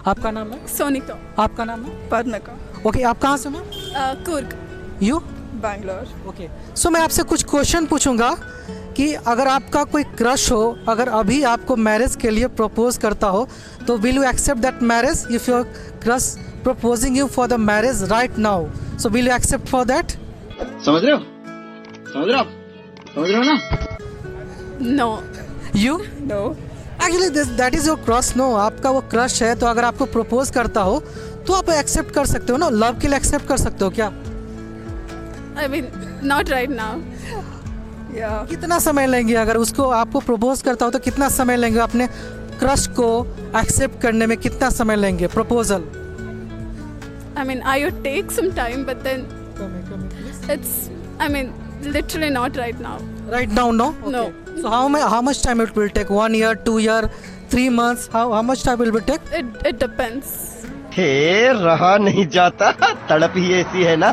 आपका नाम है? सोनिका आपका नाम है? पर्णका ओके, आप कहाँ से ma'am? Coorg you? Bangalore okay, so मैं आपसे कुछ क्वेश्चन पूछूंगा कि अगर आपका कोई क्रश हो, अगर अभी आपको मैरिज के लिए प्रपोज करता हो, तो will you accept that marriage if your crush proposing you for the marriage right now, so will you accept for that? समझ रहे हो? समझ रहे हो आप? समझ रहे हो ना? No you? No actually that is your crush. No, आपका वो क्रश है, तो अगर आपको प्रपोज करता हो तो आप एक्सेप्ट कर सकते हो ना, लव के लिए एक्सेप्ट कर सकते हो क्या? I mean not right now या कितना समय लेंगे? अगर उसको आपको प्रपोज करता हो तो कितना समय लेंगे अपने क्रश को एक्सेप्ट करने में? कितना समय लेंगे proposal? I mean I would take some time but then it's I mean literally not right now. Right now, no? No. So how much time it will take? 1 year, 2 year, 3 months? How much time will it take? It depends. हे रहा नहीं जाता, तड़प ही ऐसी है ना।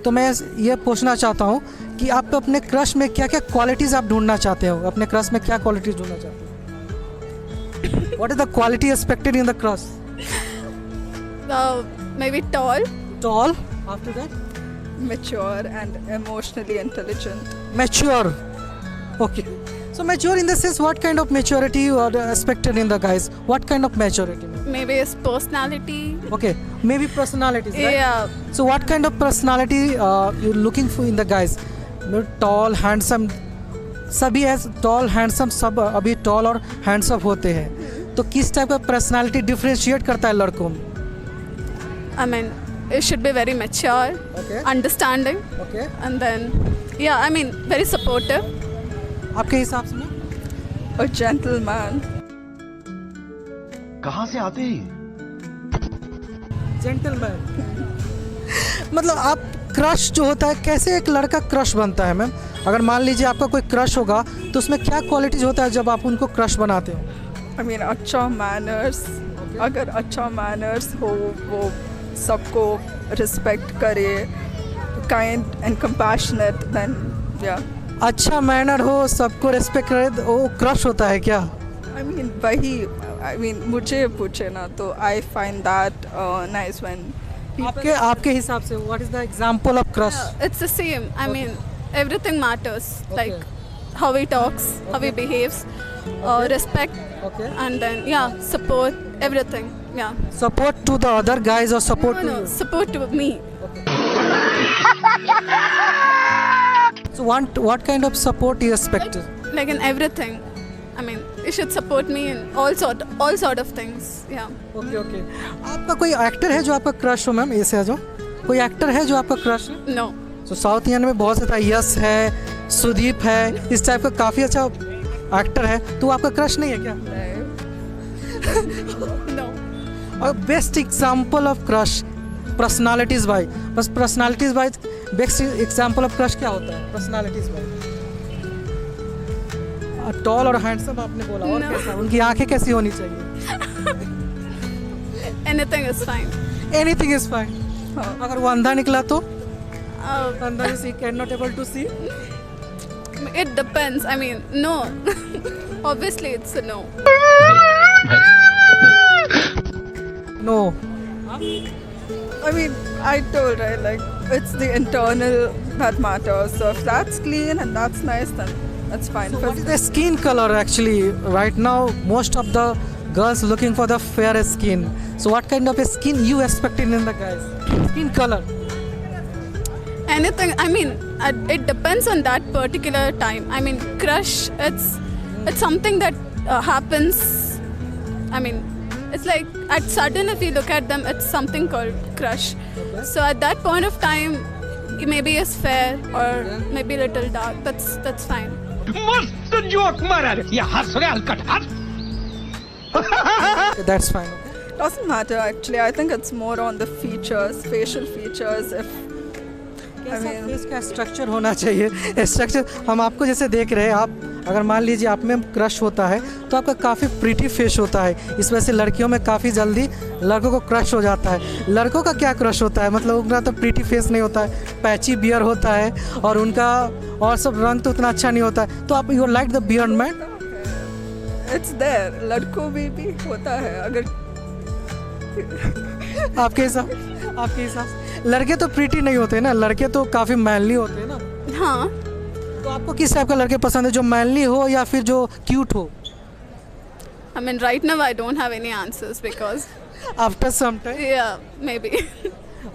तो मैं ये पूछना चाहता हूँ कि आप अपने क्रश में क्या क्या क्वालिटीज़ आप ढूंढना चाहते हो? अपने क्रश में क्या क्वालिटीज़ ढूंढना चाहते हो? What is the quality expected in the crush? Maybe tall, Tall. After that? mature and emotionally intelligent. Mature. Okay. So mature in the sense, what kind of maturity you are expected in the guys? What kind of maturity? Maybe his personality. Okay. Maybe personalities, right? Yeah. So what kind of personality you're looking for in the guys? Tall, handsome. सभी है tall, handsome, सब अभी tall और handsome होते हैं, तो किस type का पर्सनालिटी डिफरेंशिएट करता है लड़कों में? I mean it should be very mature, Okay. understanding, Okay. and then yeah I mean very supportive. आपके हिसाब से ना? A gentleman. कहाँ से आते हैं? जेंटलमैन। मतलब आप क्रश जो होता है, कैसे एक लड़का क्रश बनता है मैम? अगर मान लीजिए आपका कोई क्रश होगा तो उसमें क्या क्वालिटीज होता है जब आप उनको क्रश बनाते हो? I mean अच्छा मैनर्स, अगर अच्छा मैनर्स हो, वो सबको रिस्पेक्ट करे, काइंड एंड कंपैशनेट, देन या अच्छा मैनर हो, सबको रेस्पेक्ट करे, तो वो क्रश होता है क्या? आई मीन वही, आई मीन मुझे पूछे ना तो I find that nice when आपके हिसाब से what is the example of crush? it's the same. I mean everything matters, like how he talks, how he behaves, respect, Okay. and then yeah support, everything. Yeah. Support to the other guys or support to No, you? support to me. So what kind of support you expect? Like in everything. I mean you should support me in all sort of things. Yeah. Okay okay. आपका कोई actor है जो आपका crush हो ma'am? ऐसे आ जाओ। कोई actor है जो आपका क्रश है? No. तो साउथ इंडियन में बहुत सारा, यश है, सुदीप है, इस टाइप का काफ़ी अच्छा एक्टर है, तो आपका क्रश नहीं है क्या? No. और best example of crush personalities by, बस personalities by, best example of crush क्या होता है पर्सनालिटीज बाय? टॉल और हैंडसम आपने बोला, और No. कैसा? उनकी आंखें कैसी होनी चाहिए? Anything is fine. Anything is fine. हाँ. अगर वो अंधा निकला तो? Uh, अंधा is can not able to see? it depends. I mean no. Obviously it's a no. No. I mean, I told, right, like, it's the internal that matters. So if that's clean and that's nice, then that's fine. What is the skin color actually? Right now, most of the girls looking for the fair skin. So what kind of a skin you expecting in the guys? Skin color. Anything, I mean, it depends on that particular time. I mean, crush, it's something that happens. I mean, it's like at sudden if you look at them, it's something called crush. Okay. So at that point of time, maybe it's fair or maybe a little dark. That's fine. मस्त joke मारा रे, ये हंस रहे हलकट हंस। Okay, that's fine. Okay. Doesn't matter actually. I think it's more on the features, facial features. If कैसा face का structure होना चाहिए? स्ट्रक्चर हम आपको जैसे देख रहे हैं, आप अगर मान लीजिए आप में क्रश होता है तो आपका काफ़ी प्रीटी फेस होता है, इस वजह से लड़कियों में काफ़ी जल्दी लड़कों को क्रश हो जाता है। लड़कों का क्या क्रश होता है? मतलब उनका तो प्रीटी फेस नहीं होता है, पैची बियर होता है, और उनका और सब रंग तो उतना अच्छा नहीं होता है। तो आप you like the beard man? it's there, लड़कों में भी होता है, अगर आपके हिसाब से लड़के तो प्रीटी नहीं होते ना, लड़के तो काफ़ी मैनली होते हैं ना। हाँ, तो आपको किस टाइप का लड़के पसंद है, जो मैनली हो या फिर जो क्यूट हो? I mean, right now I don't have any answers because, after some time. yeah, maybe.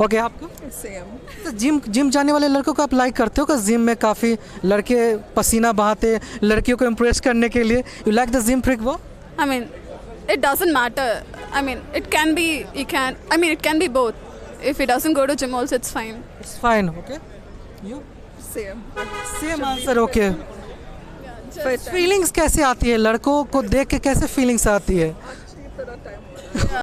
Okay, आपको? सेम। तो जिम जाने वाले लड़कों को आप लाइक करते हो? का जिम में काफ़ी लड़के पसीना बहाते लड़कियों को इम्प्रेस करने के लिए, you like the gym freak वो? I mean, it doesn't matter. I mean, it can be, it can be both. If he doesn't go to gym also, it's fine. It's fine, okay. You? Same. Same answer, okay. Feelings कैसे आती है लड़कों को देख के, कैसे feelings आती है?